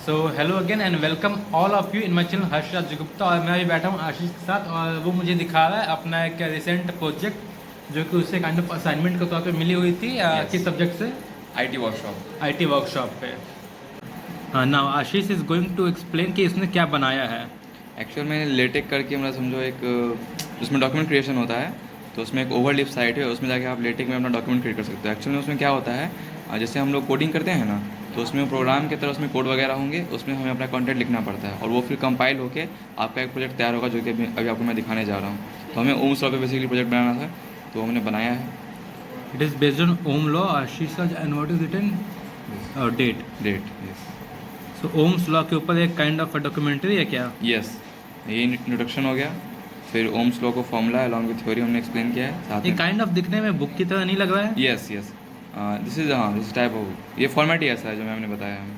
So hello again and welcome all of you in my channel Harshraj Gupta. और मैं अभी बैठा हूँ आशीष के साथ और वो मुझे दिखा रहा है अपना एक रिसेंट प्रोजेक्ट जो कि उससे काइंड ऑफ असाइनमेंट के तौर पे मिली हुई थी किस Yes, सब्जेक्ट से? IT workshop. आईटी वर्कशॉप पे। हाँ, now Ashish is going to explain कि इसने क्या बनाया है। एक्चुअल में लेटेक करके मतलब समझो एक उसमें डॉक्यूमेंट क्रिएशन होता है। तो उसमें एक ओवरलिप साइट है, उसमें जाके आप लेटेक में अपना डॉक्यूमेंट क्रिएट कर सकते हो। एक्चुअल में उसमें क्या होता है, जैसे हम लोग कोडिंग करते हैं ना, तो उसमें प्रोग्राम की तरह उसमें कोड वगैरह होंगे, उसमें हमें अपना कंटेंट लिखना पड़ता है और वो फिर कंपाइल होकर आपका एक प्रोजेक्ट तैयार होगा, जो कि अभी आपको मैं दिखाने जा रहा हूँ। तो हमें ओम्स लॉ पे बेसिकली प्रोजेक्ट बनाना था, तो हमने बनाया है। It is based on Ohm law Ashish and what is written date. Date, yes. So Ohm's law के ऊपर एक काइंड ऑफ डॉक्यूमेंट्री है क्या? यस, ये इंट्रोडक्शन हो गया। फिर ओम्स लॉ को फॉर्मूला अलॉन्ग विथ थ्योरी हमने एक्सप्लेन किया है साथ ये में। काइंड ऑफ दिखने में बुक की तरह नहीं लग रहा है? Yes yes, this is type of, ये फॉर्मेट ही ऐसा है जो मैंने बताया हमें।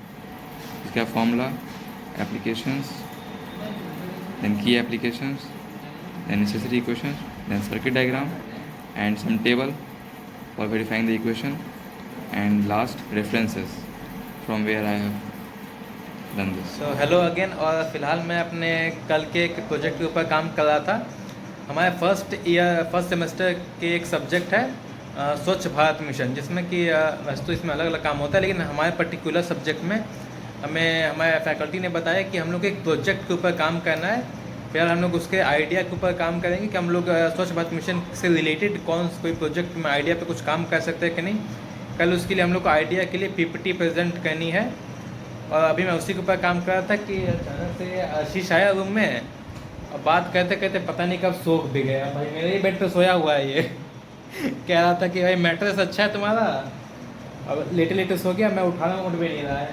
इसका फॉर्मूला, एप्लीकेशंस, देन की applications, then necessary equations, then circuit diagram and some table for verifying the equation and last references from where I have done this. So hello again. और फिलहाल मैं अपने कल के एक प्रोजेक्ट के ऊपर काम कर रहा था। हमारे फर्स्ट सेमेस्टर के एक सब्जेक्ट है स्वच्छ भारत मिशन, जिसमें कि वैसे तो इसमें अलग अलग काम होता है, लेकिन हमारे पर्टिकुलर सब्जेक्ट में हमें हमारे फैकल्टी ने बताया कि हम लोग एक प्रोजेक्ट के ऊपर काम करना है। फिर हम लोग उसके आइडिया के ऊपर काम करेंगे कि हम लोग स्वच्छ भारत मिशन से रिलेटेड कोई प्रोजेक्ट में आइडिया पे कुछ काम कर सकते हैं कि नहीं। कल उसके लिए हम लोग को आइडिया के लिए पीपीटी प्रेजेंट करनी है और अभी मैं उसी के ऊपर काम कर रहा था कि अचानक से आशीष आया रूम में और बात करते करते पता नहीं कब सो भी गया। भाई मेरे ही बेड पे सोया हुआ है ये कह रहा था कि भाई मैट्रेस अच्छा है तुम्हारा। अब लेटे लेटे सो गया, मैं उठाना उठ भी नहीं रहा है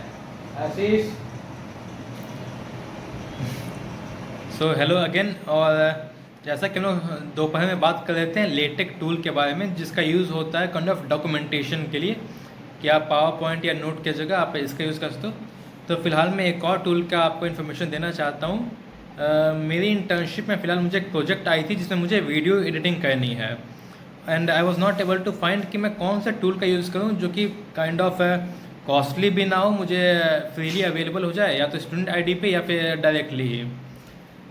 आशीष। सो हेलो अगेन। और जैसा कि हम लोग दोपहर में बात कर लेते हैं लेटेक टूल के बारे में, जिसका यूज़ होता है काइंड ऑफ डॉक्यूमेंटेशन के लिए कि आप पावर पॉइंट या नोट की जगह आप इसका यूज़ कर सकते हो। तो फिलहाल मैं एक और टूल का आपको इन्फॉर्मेशन देना चाहता हूँ। मेरी इंटर्नशिप में फ़िलहाल मुझे एक प्रोजेक्ट आई थी जिसमें मुझे वीडियो एडिटिंग करनी है and I was not able to find कि मैं कौन सा टूल का यूज़ करूँ जो कि काइंड ऑफ कॉस्टली भी ना हो, मुझे फ्रीली अवेलेबल हो जाए, या तो स्टूडेंट आईडी पे या फिर डायरेक्टली ही।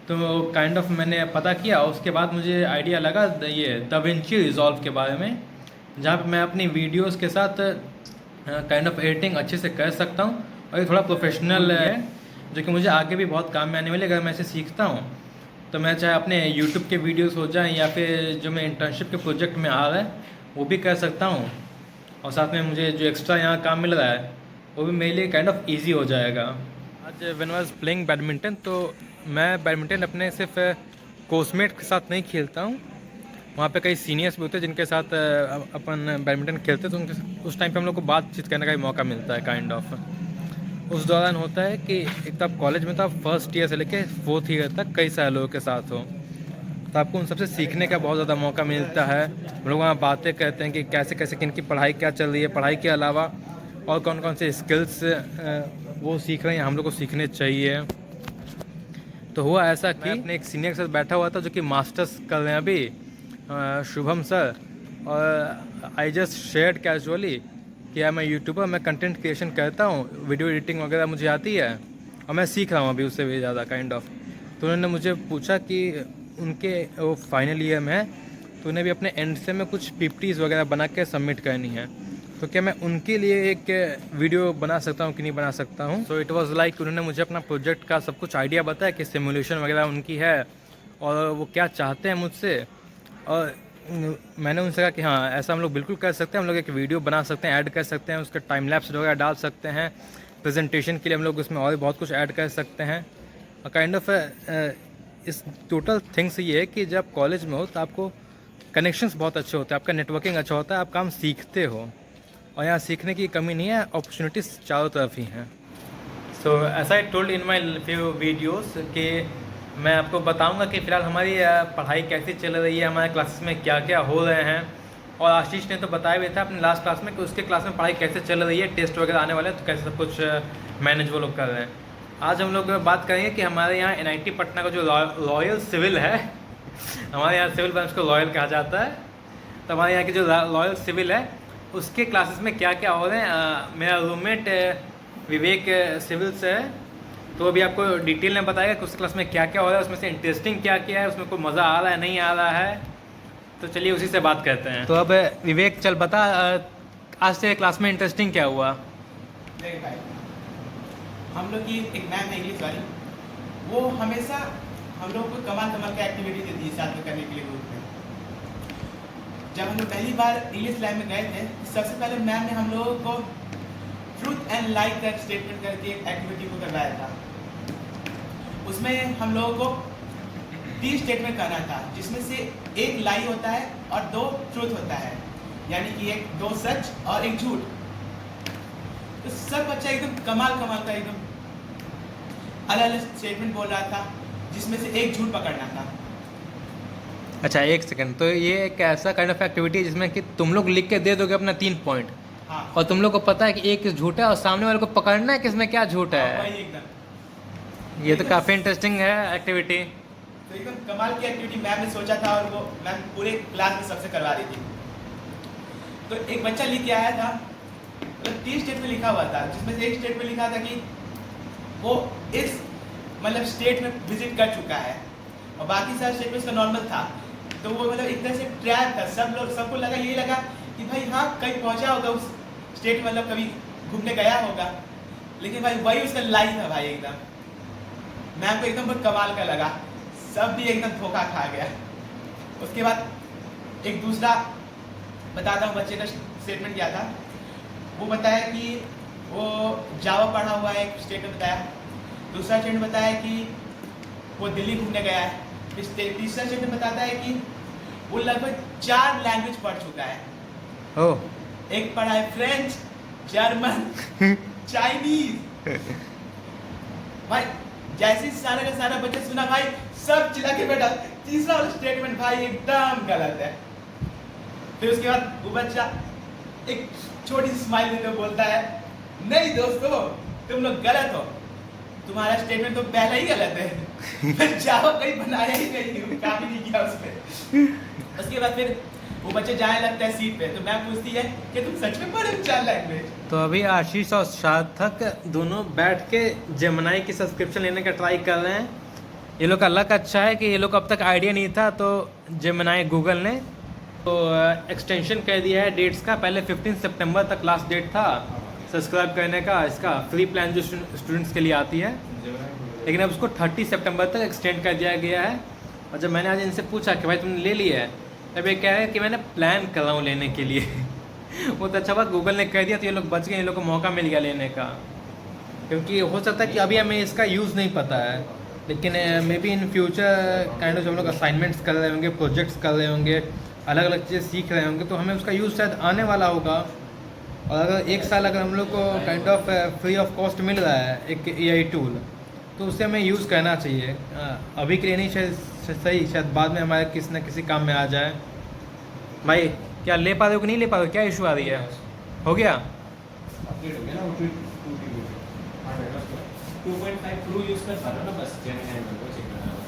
तो काइंड ऑफ मैंने पता किया, उसके बाद मुझे आइडिया लगा ये दाविंची रिजॉल्व के बारे में, जहाँ पे मैं अपनी वीडियोस के साथ काइंड ऑफ एडिटिंग अच्छे से कर सकता हूँ। और ये थोड़ा प्रोफेशनल है जो कि मुझे आगे भी बहुत काम में आने वाले, अगर मैं इसे सीखता हूँ तो मैं चाहे अपने यूट्यूब के वीडियोस हो जाएं या फिर जो मैं इंटर्नशिप के प्रोजेक्ट में आ रहा है वो भी कर सकता हूँ। और साथ में मुझे जो एक्स्ट्रा यहाँ काम मिल रहा है वो भी मेरे लिए काइंड ऑफ ईजी हो जाएगा। आज when I was playing badminton, तो मैं बैडमिंटन अपने सिर्फ कोर्समेट के साथ नहीं खेलता हूँ, वहाँ पे कई सीनियर्स भी होते हैं जिनके साथ अपन बैडमिंटन खेलते हैं, तो उनके उस टाइम पे हम लोग को बातचीत करने का भी मौका मिलता है काइंड ऑफ। उस दौरान होता है कि एक तो आप कॉलेज में तो आप फर्स्ट ईयर से लेके फोर्थ ईयर तक कई सारे लोगों के साथ हो, तो आपको उन सबसे सीखने का बहुत ज़्यादा मौका मिलता है। हम लोग वहाँ बातें करते हैं कि कैसे कैसे किन की पढ़ाई क्या चल रही है, पढ़ाई के अलावा और कौन कौन से स्किल्स वो सीख रहे हैं, हम लोग को सीखने चाहिए। तो हुआ ऐसा कि मैं अपने एक सीनियर के साथ बैठा हुआ था जो कि मास्टर्स कर रहे हैं अभी, शुभम सर। और आई जस्ट शेयर्ड कैजुअली कि यार मैं यूट्यूबर, मैं कंटेंट क्रिएशन करता हूँ, वीडियो एडिटिंग वगैरह मुझे आती है और मैं सीख रहा हूँ अभी उससे भी ज़्यादा काइंड ऑफ। तो उन्होंने मुझे पूछा कि उनके वो फाइनल ईयर में है, तो उन्हें भी अपने एंड से में कुछ पीपीटीज वगैरह बना के सबमिट करनी है, तो क्या मैं उनके लिए एक वीडियो बना सकता हूँ कि नहीं बना सकता हूँ। सो इट वाज लाइक उन्होंने मुझे अपना प्रोजेक्ट का सब कुछ आइडिया बताया कि सिमुलेशन वगैरह उनकी है और वो क्या चाहते हैं मुझसे। और मैंने उनसे कहा कि हाँ ऐसा हम लोग बिल्कुल कर सकते हैं, हम लोग एक वीडियो बना सकते हैं, ऐड कर सकते हैं, उसका टाइम लैप्स वगैरह डाल सकते हैं, प्रेजेंटेशन के लिए हम लोग उसमें और भी बहुत कुछ ऐड कर सकते हैं। और काइंड ऑफ इस टोटल थिंग्स ये है कि जब कॉलेज में हो तो आपको कनेक्शंस बहुत अच्छे होते हैं, आपका नेटवर्किंग अच्छा होता है, आप काम सीखते हो और यहाँ सीखने की कमी नहीं है, अपॉर्चुनिटीज़ चारों तरफ ही हैं। So as I told in my few videos कि मैं आपको बताऊंगा कि फ़िलहाल हमारी पढ़ाई कैसी चल रही है, हमारे क्लासेस में क्या क्या हो रहे हैं। और आशीष ने तो बताया भी था अपने लास्ट क्लास में कि उसके क्लास में पढ़ाई कैसे चल रही है, टेस्ट वगैरह आने वाले हैं तो कैसे सब कुछ मैनेज वो लोग कर रहे हैं। आज हम लोग बात करेंगे कि हमारे यहाँ NIT पटना का जो रॉयल सिविल है हमारे यहाँ सिविल ब्रांच को रॉयल कहा जाता है, तो हमारे यहाँ की जो रॉयल सिविल है उसके क्लासेस में क्या क्या हो रहे हैं। मेरा रूममेट विवेक सिविल से है, तो अभी आपको डिटेल में बताएगा कि उस क्लास में क्या क्या हो रहा है, उसमें से इंटरेस्टिंग क्या क्या है, उसमें कोई मज़ा आ रहा है नहीं आ रहा है। तो चलिए उसी से बात करते हैं। तो अब विवेक चल बता, आज से क्लास में इंटरेस्टिंग क्या हुआ? देख भाई, हम लोग की एक मैम है इंग्लिश वाली, वो हमेशा हम लोग को कमाल कमाल का एक्टिविटी देती है साथ में करने के लिए ग्रुप में। जब हम लोग पहली बार इंग्लिश लैब में गए थे, सबसे पहले मैम ने हम लोगों को ट्रूथ एंड लाइक का स्टेटमेंट करके एक एक्टिविटी को करवाया था। उसमें हम लोगों को 3 स्टेटमेंट करना था, जिसमें से एक लाई होता है और 2 ट्रूथ होता है, यानी कि 2 सच और 1 झूठ। तो सब बच्चा एकदम कमाल कमाल का एकदम अलग अलग स्टेटमेंट बोल रहा था, जिसमें से 1 झूठ पकड़ना था। अच्छा 1 सेकंड, तो ये एक ऐसा काइंड ऑफ एक्टिविटी है जिसमें कि तुम लोग लिख के दे दोगे अपना 3 पॉइंट, हाँ, और तुम लोग को पता है कि एक झूठ है और सामने वाले को पकड़ना है कि इसमें क्या झूठ है। वही एकदम। ये तो काफ़ी इंटरेस्टिंग है एक्टिविटी। तो एकदम कमाल की एक्टिविटी मैम ने सोचा था, और वो मैम पूरे क्लास में सबसे करवा रही थी। तो एक बच्चा लिख के आया था, मतलब 3 स्टेट में लिखा हुआ था, जिसमें से एक स्टेट में लिखा था कि वो इस मतलब स्टेट में विजिट कर चुका है, और बाकी सारे स्टेट में उसका नॉर्मल था। तो वो मतलब एक तरह से ट्रैप था, सबको लगा, यही लगा कि भाई हाँ कहीं पहुंचा होगा उस स्टेट में, मतलब कभी घूमने गया होगा, लेकिन भाई वही उसका लाई था भाई एकदम। मैम को एकदम बहुत कमाल का लगा, सब भी एकदम धोखा खा गया। उसके बाद एक दूसरा बताता हूँ बच्चे का स्टेटमेंट क्या था। वो बताया कि वो जावा पढ़ा हुआ है, एक स्टेटमेंट बताया। दूसरा स्टेटमेंट बताया कि वो दिल्ली घूमने गया है। तीसरा स्टेटमेंट बताता है कि वो लगभग 4 लैंग्वेज पढ़ चुका है। ओह, एक पढ़ा है फ्रेंच, जर्मन, चाइनीज। भाई जैसे ही सारा का सारा बच्चा सुना, भाई सब चिल्ला के बैठा। तीसरा वाला स्टेटमेंट भाई एकदम गलत है। फिर उसके बाद वो बच्चा एक छोटी सी स्माइल देते हुए बोलता है, नहीं दोस्तों तुम लोग गलत हो, तुम्हारा स्टेटमेंट तो पहले ही गलत है। फिर जावा कहीं बनाया ही नहीं, काम ही नहीं किया उसने। उसके बाद फिर वो बच्चे जाने लगता है सीट पे, तो मैम पूछती है कि तुम सच में पढ़े 4 लैंग्वेज? तो अभी आशीष और सार्थक दोनों बैठ के जेमिनी की सब्सक्रिप्शन लेने का ट्राई कर रहे हैं। ये लोग का लक अच्छा है कि ये लोग को अब तक आइडिया नहीं था, तो जेमिनी गूगल ने तो एक्सटेंशन कर दिया है डेट्स का। पहले 15 सितंबर तक लास्ट डेट था सब्सक्राइब करने का, इसका फ्री प्लान जो स्टूडेंट्स के लिए आती है, लेकिन अब उसको 30 सितंबर तक एक्सटेंड कर दिया गया है। और जब मैंने आज इनसे पूछा कि भाई तुमने ले लिया है, तब ये कह रहे हैं कि मैंने प्लान कर रहा हूँ लेने के लिए। वो तो अच्छा बात गूगल ने कह दिया, तो ये लोग बच गए, ये लोग को मौका मिल गया लेने का। क्योंकि हो सकता है कि अभी हमें इसका यूज़ नहीं पता है, लेकिन may be in future kind of जब हम लोग असाइनमेंट्स कर रहे होंगे, प्रोजेक्ट्स कर रहे होंगे, अलग अलग चीज़ें सीख रहे होंगे, तो हमें उसका यूज़ शायद आने वाला होगा। और अगर 1 साल अगर हम लोग को kind of free of cost मिल रहा है एक AI टूल, तो उसे हमें यूज़ करना चाहिए। अभी के लिए नहीं सही, शायद बाद में हमारे किसी न किसी काम में आ जाए। भाई क्या ले पा रहे हो कि नहीं ले पा रहे हो, क्या इशू आ रही है? हो गया अपडेट हो गया ना, वो 2.5 प्रो यूज़ कर पा रहा ना, बस जेमिनी में को चेक करना है।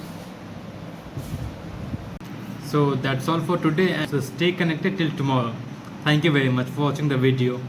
So that's all for today, and so stay connected till tomorrow. Thank you very much for watching the video.